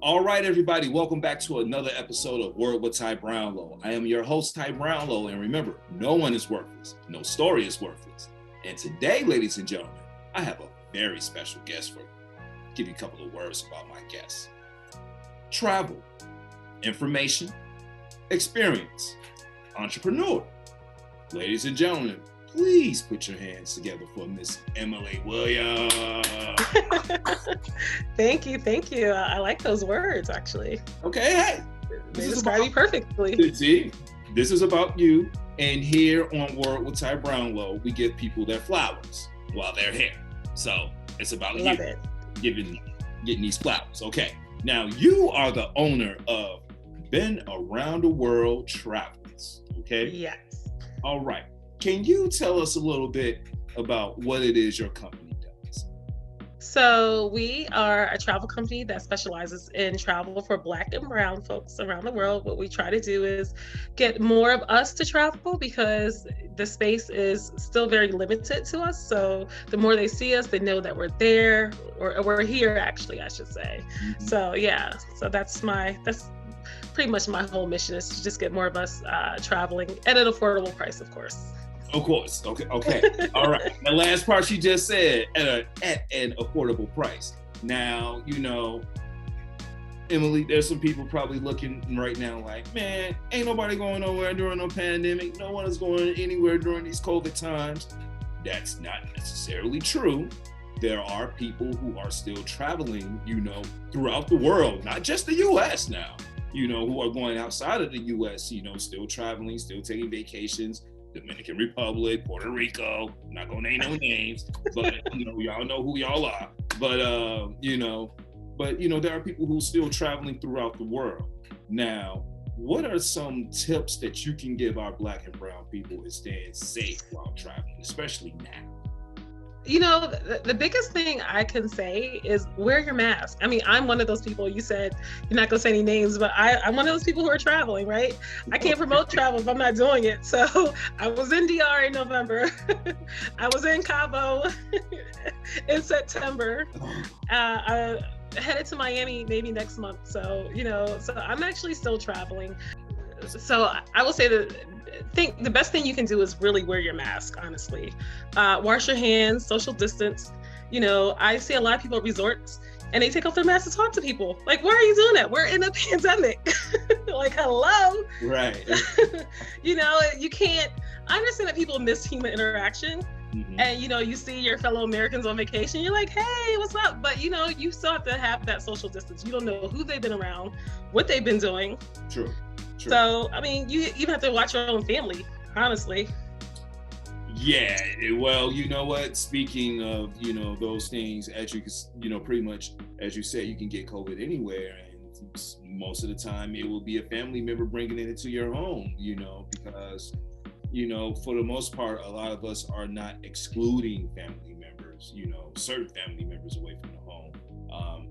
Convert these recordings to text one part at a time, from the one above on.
All right, everybody, welcome back to another episode of Word with Ty Brownlow. I am your host, Ty Brownlow, and remember, no one is worthless. No story is worthless. And today, ladies and gentlemen, I have a very special guest for you. I'll give you a couple of words about my guest. Travel, information, experience, entrepreneur. Ladies and gentlemen, please put your hands together for Miss Emily Williams. Thank you. I like those words, actually. Okay, hey. They describe you perfectly. See, this is about you. And here on Word with Ty Brownlow, we give people their flowers while they're here. So it's about Love you it. getting these flowers. Okay. Now, you are the owner of Been Around the World Travels. Okay. Yes. All right. Can you tell us a little bit about what it is your company does? So we are a travel company that specializes in travel for Black and Brown folks around the world. What we try to do is get more of us to travel because the space is still very limited to us. So the more they see us, they know that we're there, or we're here, actually, I should say. Mm-hmm. So yeah, so that's pretty much my whole mission, is to just get more of us traveling at an affordable price, of course. Of course. Okay. All right. The last part she just said, at an affordable price. Now, Emily, there's some people probably looking right now like, man, ain't nobody going nowhere during no pandemic. No one is going anywhere during these COVID times. That's not necessarily true. There are people who are still traveling, throughout the world, not just the U.S. now, who are going outside of the U.S., still traveling, still taking vacations. Dominican Republic, Puerto Rico, I'm not gonna name no names, but y'all know who y'all are. But there are people who are still traveling throughout the world. Now, what are some tips that you can give our Black and Brown people in staying safe while traveling, especially now? The biggest thing I can say is wear your mask. I mean, I'm one of those people. You said you're not going to say any names, but I'm one of those people who are traveling, right? I can't promote travel if I'm not doing it. So I was in DR in November. I was in Cabo in September. I headed to Miami maybe next month. So, so I'm actually still traveling. So I will say that the best thing you can do is really wear your mask, honestly. Wash your hands, social distance. I see a lot of people at resorts and they take off their masks to talk to people. Like, why are you doing that? We're in a pandemic. Like, hello. Right. You can't, I understand that people miss human interaction. Mm-hmm. And, you see your fellow Americans on vacation, you're like, hey, what's up? But, you still have to have that social distance. You don't know who they've been around, what they've been doing. True. So, I mean, you even have to watch your own family, honestly. Yeah, well, you know what? Speaking of, those things, as you pretty much, as you said, you can get COVID anywhere. And most of the time it will be a family member bringing it into your home, because, for the most part, a lot of us are not excluding family members, certain family members away from the home.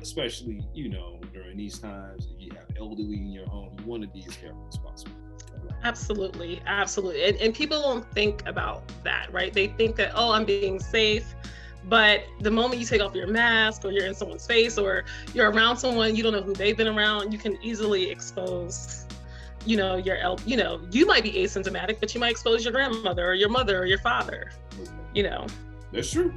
Especially, during these times, if you have elderly in your home, you want to be as careful as possible. Absolutely. And people don't think about that, right? They think that, I'm being safe. But the moment you take off your mask, or you're in someone's face, or you're around someone, you don't know who they've been around, you can easily expose, you might be asymptomatic, but you might expose your grandmother or your mother or your father, That's true.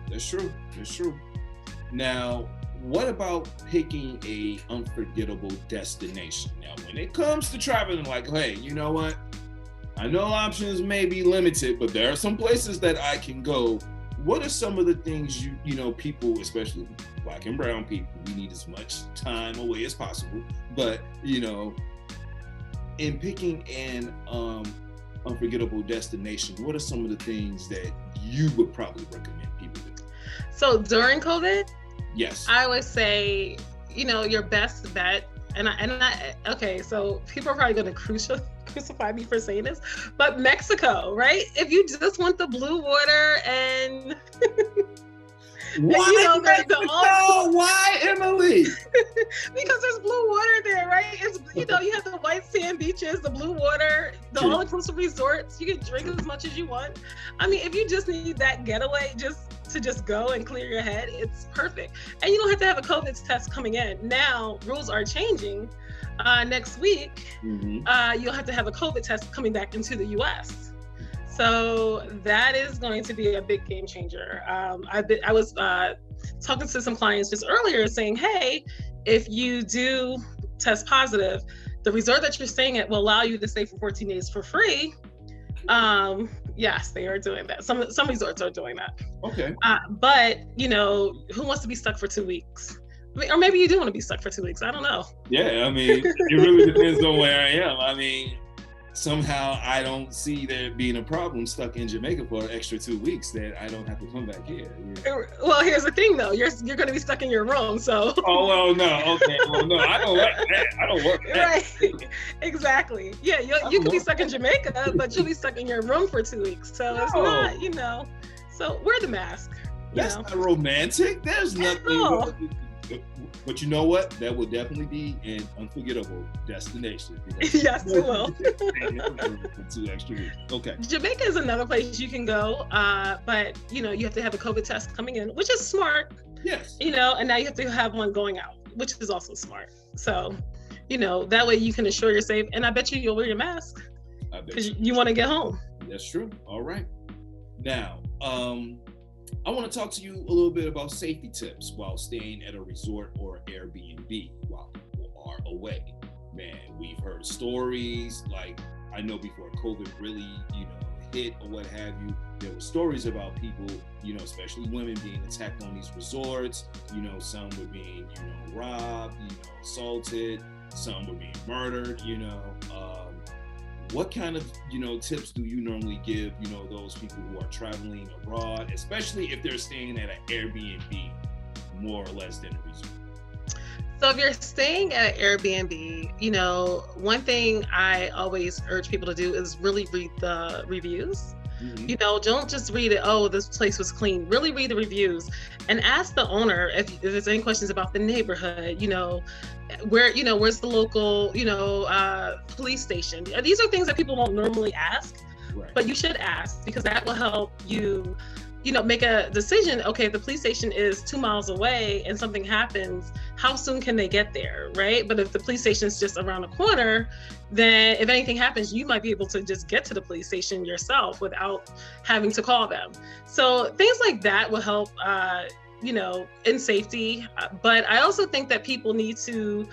Now, what about picking a unforgettable destination? Now, when it comes to traveling, like, hey, you know what? I know options may be limited, but there are some places that I can go. What are some of the things people, especially Black and Brown people, we need as much time away as possible. But, in picking an unforgettable destination, what are some of the things that you would probably recommend people do? So during COVID, yes, I always say, your best bet, okay, so people are probably going to crucify me for saying this, but Mexico, right? If you just want the blue water and Why, Emily? Because there's blue water there, right? It's know, you have the white sand beaches, the blue water, the all-inclusive resorts. You can drink as much as you want. I mean, if you just need that getaway, just go and clear your head, it's perfect. And you don't have to have a COVID test coming in. Now, rules are changing. Next week, you'll have to have a COVID test coming back into the U.S. So that is going to be a big game changer. I was talking to some clients just earlier saying, hey, if you do test positive, the resort that you're staying at will allow you to stay for 14 days for free. Yes, they are doing that. Some resorts are doing that. Okay. But, you know, who wants to be stuck for 2 weeks? I mean, or maybe you do want to be stuck for 2 weeks. I don't know. Yeah, I mean, it really depends on where I am. I mean, somehow I don't see there being a problem stuck in Jamaica for an extra 2 weeks that I don't have to come back here. Yeah. Well, here's the thing though, you're going to be stuck in your room, so. Oh, well, no, okay, well, no, I don't like that. I don't want that. Right, exactly. Yeah, you could be stuck in Jamaica, but you'll be stuck in your room for 2 weeks. So it's not, you know, so wear the mask. That's not romantic. There's nothing. But you know what? That will definitely be an unforgettable destination. Yes, it will. 2 extra weeks. Okay. Jamaica is another place you can go, but you know you have to have a COVID test coming in, which is smart. Yes. You know, and now you have to have one going out, which is also smart. So, you know, that way you can ensure you're safe. And I bet you'll wear your mask because you want to get home. That's true. All right. Now, I want to talk to you a little bit about safety tips while staying at a resort or Airbnb while people are away. Man, we've heard stories, like I know before COVID really, you know, hit or what have you, there were stories about people, you know, especially women being attacked on these resorts. You know, some were being, you know, robbed, you know, assaulted, some were being murdered, you know. What kind of, you know, tips do you normally give, you know, those people who are traveling abroad, especially if they're staying at an Airbnb more or less than a resort? So if you're staying at Airbnb, you know, one thing I always urge people to do is really read the reviews. You know, don't just read it, oh, this place was clean. Really read the reviews and ask the owner if there's any questions about the neighborhood, you know, where's the local, you know, police station. These are things that people won't normally ask, but you should ask because that will help you, you know, make a decision. Okay, if the police station is 2 miles away and something happens, how soon can they get there, right? But if the police station is just around the corner, then if anything happens, you might be able to just get to the police station yourself without having to call them. So things like that will help, you know, in safety. But I also think that people need to,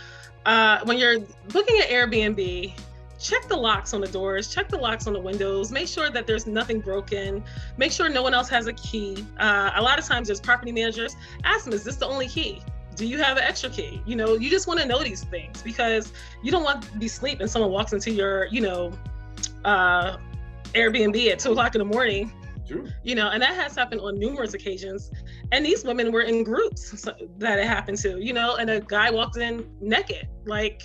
when you're looking at Airbnb, check the locks on the doors, check the locks on the windows, make sure that there's nothing broken, make sure no one else has a key. A lot of times there's property managers, ask them, is this the only key? Do you have an extra key? You know, you just want to know these things because you don't want to be asleep and someone walks into your, you know, Airbnb at 2 o'clock in the morning. True. You know, and that has happened on numerous occasions. And these women were in groups that it happened to, you know, and a guy walked in naked, like,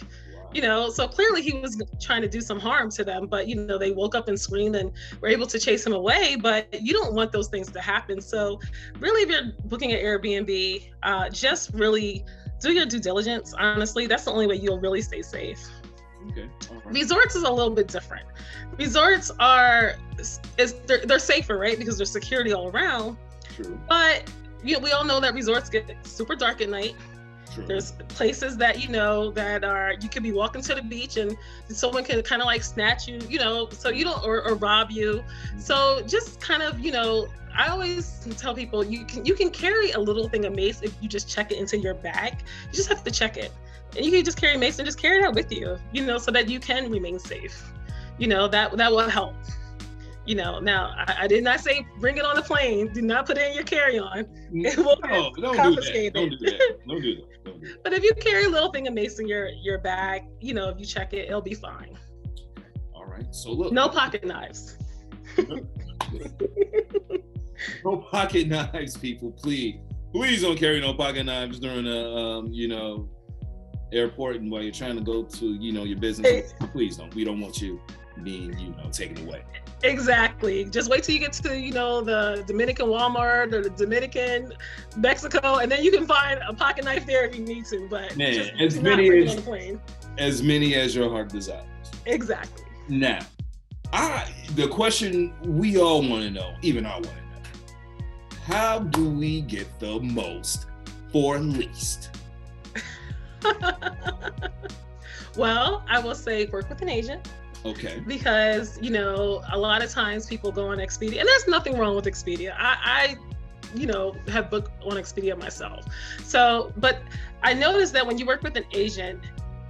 you know, so clearly he was trying to do some harm to them, but, you know, they woke up and screamed and were able to chase him away, but you don't want those things to happen. So really, if you're looking at Airbnb, just really do your due diligence. Honestly, that's the only way you'll really stay safe. Okay. All right. Resorts is a little bit different. Resorts they're safer, right? Because there's security all around. True. But you know, we all know that resorts get super dark at night. True. There's places that, you know, that are, you could be walking to the beach and someone can kind of like snatch you, you know, so you don't, or rob you. So just kind of, you know, I always tell people you can carry a little thing of mace if you just check it into your bag. You just have to check it. And you can just carry mace and just carry that with you, you know, so that you can remain safe. You know, that will help. You know, now I did not say bring it on the plane. Do not put it in your carry-on. It will get confiscated. Don't do that. But if you carry a little thing of mace in your bag, you know, if you check it, it'll be fine. All right. So look. No pocket knives. No pocket knives, people. Please don't carry no pocket knives during a you know, airport and while you're trying to go to, you know, your business. Please don't. We don't want you being, taken away. Exactly. Just wait till you get to, the Dominican Walmart or the Dominican Mexico, and then you can find a pocket knife there if you need to. But Man, just as not many bring it as on the plane. as many as your heart desires. Exactly. Now, the question we all want to know, even I want to know, how do we get the most for least? Well, I will say work with an agent. Okay. Because, a lot of times people go on Expedia, and there's nothing wrong with Expedia. I have booked on Expedia myself. So, but I noticed that when you work with an agent,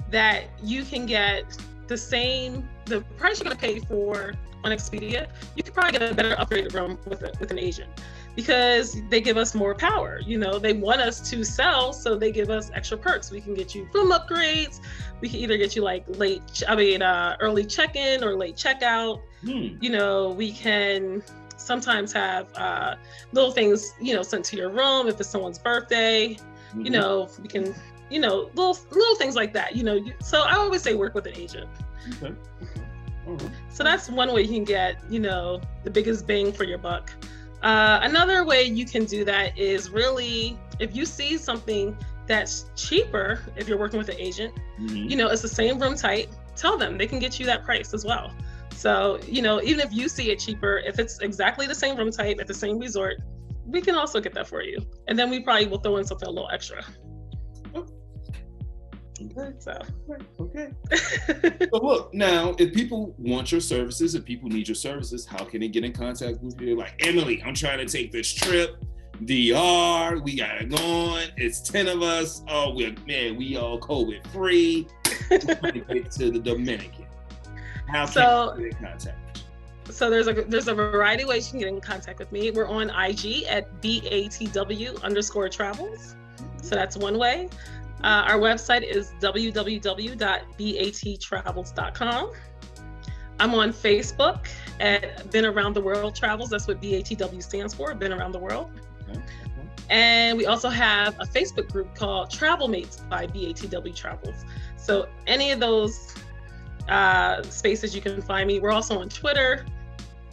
that you can get the price you're going to pay for on Expedia, you could probably get a better upgraded room with an agent, because they give us more power. They want us to sell, so they give us extra perks. We can get you room upgrades. We can either get you like early check-in or late checkout. We can sometimes have little things, sent to your room if it's someone's birthday. We can, little things like that. So I always say work with an agent. Okay. All right. So that's one way you can get, the biggest bang for your buck. Another way you can do that is really, if you see something that's cheaper, if you're working with an agent, it's the same room type, tell them they can get you that price as well. So, even if you see it cheaper, if it's exactly the same room type at the same resort, we can also get that for you. And then we probably will throw in something a little extra. Okay. So. Okay. So look, now, if people want your services, if people need your services, how can they get in contact with you? Like, Emily, I'm trying to take this trip, DR, we got it going. It's 10 of us. Oh, we all COVID free. We're trying to get to the Dominican. How can you get in contact? So there's a variety of ways you can get in contact with me. We're on IG at BATW_travels. So that's one way. Our website is www.battravels.com. I'm on Facebook at Been Around the World Travels. That's what BATW stands for, Been Around the World. Okay. And we also have a Facebook group called Travel Mates by BATW Travels. So any of those spaces you can find me. We're also on Twitter,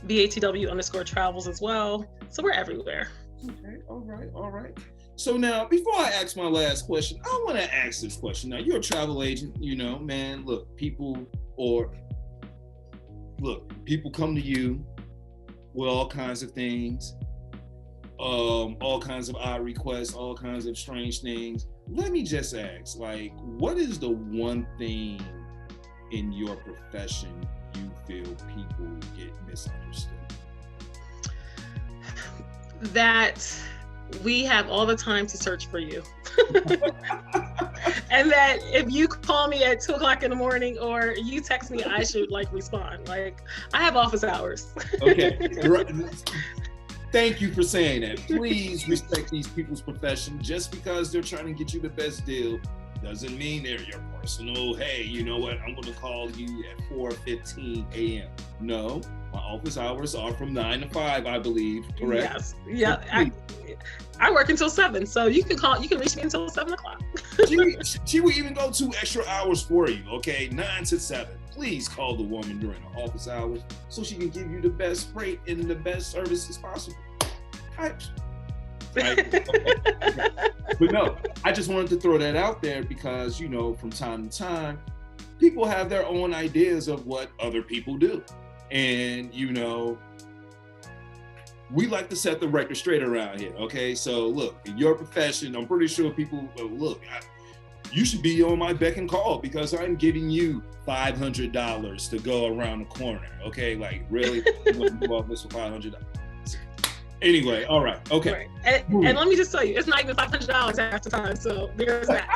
BATW_travels as well. So we're everywhere. Okay, all right. So now, before I ask my last question, I want to ask this question. Now, you're a travel agent, man, look, people come to you with all kinds of things, all kinds of odd requests, all kinds of strange things. Let me just ask, like, what is the one thing in your profession you feel people get misunderstood? That we have all the time to search for you. And that if you call me at 2:00 in the morning or you text me, I should respond. I have office hours. Okay. Thank you for saying that. Please respect these people's profession. Just because they're trying to get you the best deal doesn't mean they're your personal, hey, you know what, I'm going to call you at 4:15 a.m. No, my office hours are from 9 to 5, I believe, correct? Yes. Yeah. I work until 7, so you can reach me until 7 o'clock. She will even go 2 extra hours for you, okay? 9 to 7. Please call the woman during her office hours so she can give you the best rate and the best services possible. Right? But no, I just wanted to throw that out there because, from time to time, people have their own ideas of what other people do. And, we like to set the record straight around here, okay? So look, in your profession, I'm pretty sure people, you should be on my beck and call because I'm giving you $500 to go around the corner, okay? Like, really? You want to do all this for $500? Anyway, all right, okay. Right. And let me just tell you, it's not even $500 half the time, so there's that.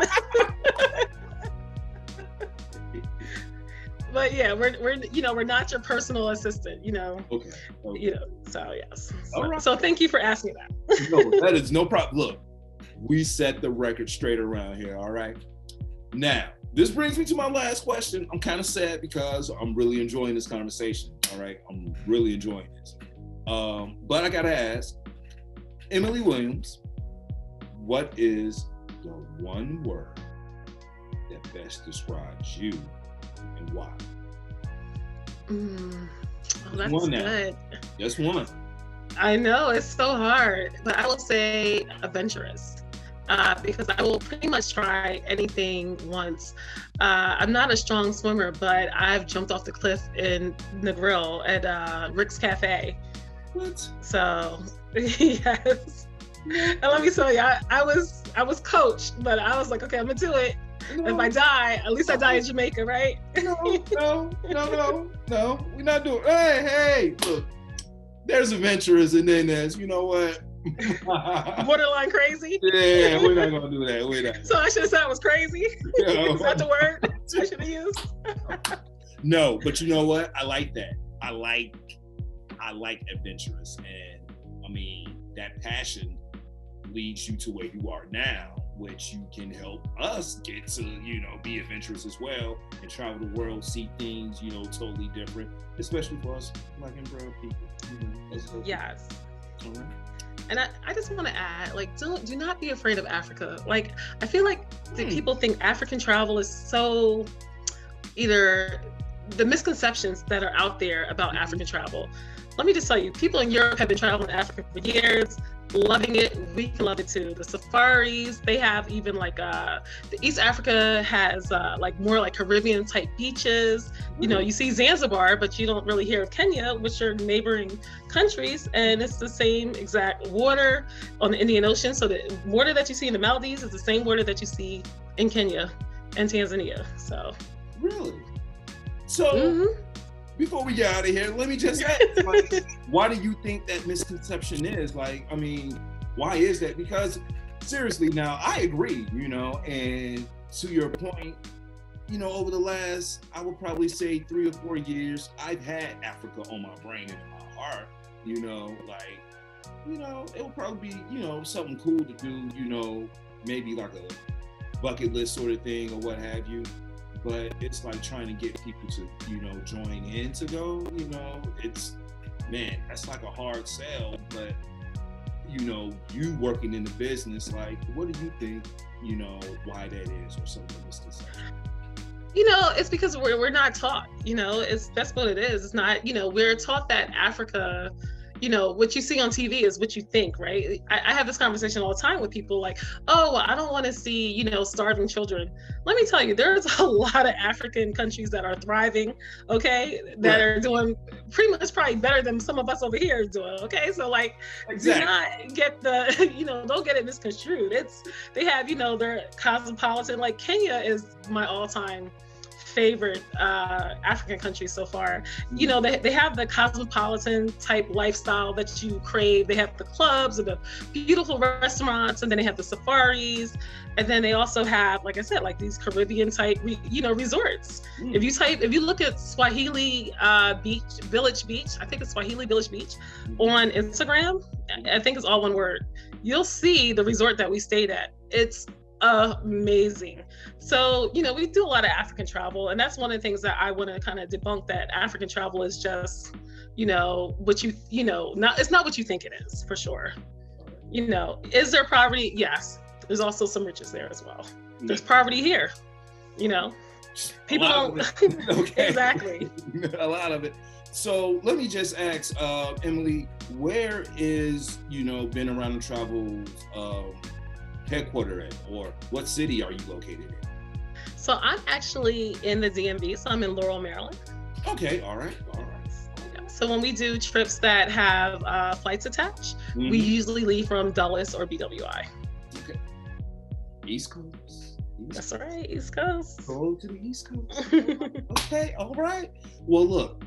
But yeah, we're not your personal assistant, Okay. So yes. All right. So thank you for asking that. No, that is no problem. Look, we set the record straight around here, all right? Now, this brings me to my last question. I'm kind of sad because I'm really enjoying this conversation, all right? I'm really enjoying this. But I gotta ask, Emily Williams, what is the one word that best describes you and why? Mm. Oh, Just that's one now. good. Just one. I know it's so hard, but I will say adventurous. Because I will pretty much try anything once. I'm not a strong swimmer, but I've jumped off the cliff in the grill at Rick's Cafe. What? So yes. And let me tell you, I was coached, but I was like, okay, I'm gonna do it. No. If I die, at least I die in Jamaica, right? No. We're not doing. Hey, look. There's adventurous, and then there's, you know what? Borderline crazy. Yeah, we're not gonna do that. We're not. So I should have said I was crazy. Is that the word I should have used? No, but you know what? I like that. I like adventurous, and I mean that passion leads you to where you are now, which you can help us get to, be adventurous as well and travel the world, see things, totally different, especially for us Black and brown people. Yes. All right. And I just want to add, like, do not be afraid of Africa. Like, I feel like people think African travel is so, either the misconceptions that are out there about African travel. Let me just tell you, people in Europe have been traveling to Africa for years, loving it. We can love it too. The safaris, they have even like the East Africa has like more like Caribbean type beaches. You see Zanzibar, but you don't really hear of Kenya, which are neighboring countries, and it's the same exact water on the Indian Ocean. So the water that you see in the Maldives is the same water that you see in Kenya and Tanzania. So really, so. Before we get out of here, let me just ask, why do you think that misconception is? Like, I mean, why is that? Because seriously, now I agree, and to your point, over the last, I would probably say 3 or 4 years, I've had Africa on my brain and in my heart, it would probably be, something cool to do, maybe like a bucket list sort of thing or what have you. But it's like trying to get people to, join in to go, it's, man, that's like a hard sell. But, you working in the business, like, what do you think, why that is or something misconception? It's because we're not taught, that's what it is. It's not, we're taught that Africa, what you see on TV is what you think, right? I have this conversation all the time with people like, oh, I don't want to see, starving children. Let me tell you, there's a lot of African countries that are thriving, okay, that are doing pretty much probably better than some of us over here are doing, okay? So like, exactly. Do not get the, don't get it misconstrued. They have, their cosmopolitan, like Kenya is my all-time favorite African countries so far. They have the cosmopolitan type lifestyle that you crave. They have the clubs and the beautiful restaurants, and then they have the safaris, and then they also have, like I said, like these Caribbean type resorts. If you look at Swahili Village Beach, I think it's Swahili Village Beach on Instagram, I think it's all one word, you'll see the resort that we stayed at. It's amazing. So, we do a lot of African travel, and that's one of the things that I want to kind of debunk, that African travel is just, what it's not what you think it is, for sure. Is there poverty? Yes. There's also some riches there as well. There's poverty here, people don't. Okay. Exactly. A lot of it. So let me just ask, Emily, where is, been around the travel, headquarter at, or what city are you located in? So I'm actually in the DMV, so I'm in Laurel, Maryland. Okay, all right. So when we do trips that have flights attached, we usually leave from Dulles or BWI. Okay. East Coast. That's right, East Coast. Go to the East Coast. Okay, all right. Well, look,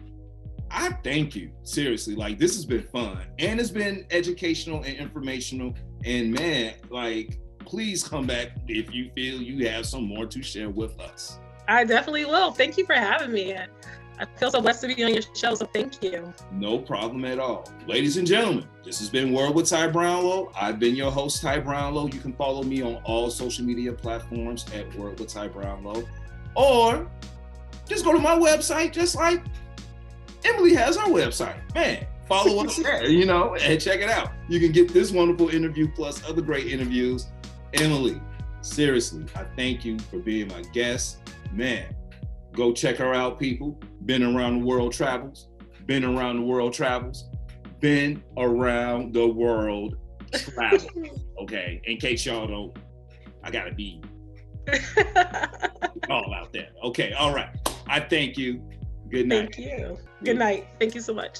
I thank you, seriously. Like, this has been fun, and it's been educational and informational, and man, like, please come back if you feel you have some more to share with us. I definitely will. Thank you for having me. I feel so blessed to be on your show, so thank you. No problem at all. Ladies and gentlemen, this has been World with Ty Brownlow. I've been your host, Ty Brownlow. You can follow me on all social media platforms at World with Ty Brownlow, or just go to my website, just like Emily has her website. Man, follow us there, and check it out. You can get this wonderful interview plus other great interviews. Emily, seriously, I thank you for being my guest. Man, go check her out, people. Been around the world travels. Been around the world travels. Been around the world travels. Okay, in case y'all don't, I gotta be all out there. Okay, all right. I thank you. Good night. Thank you. Good night. Thank you so much.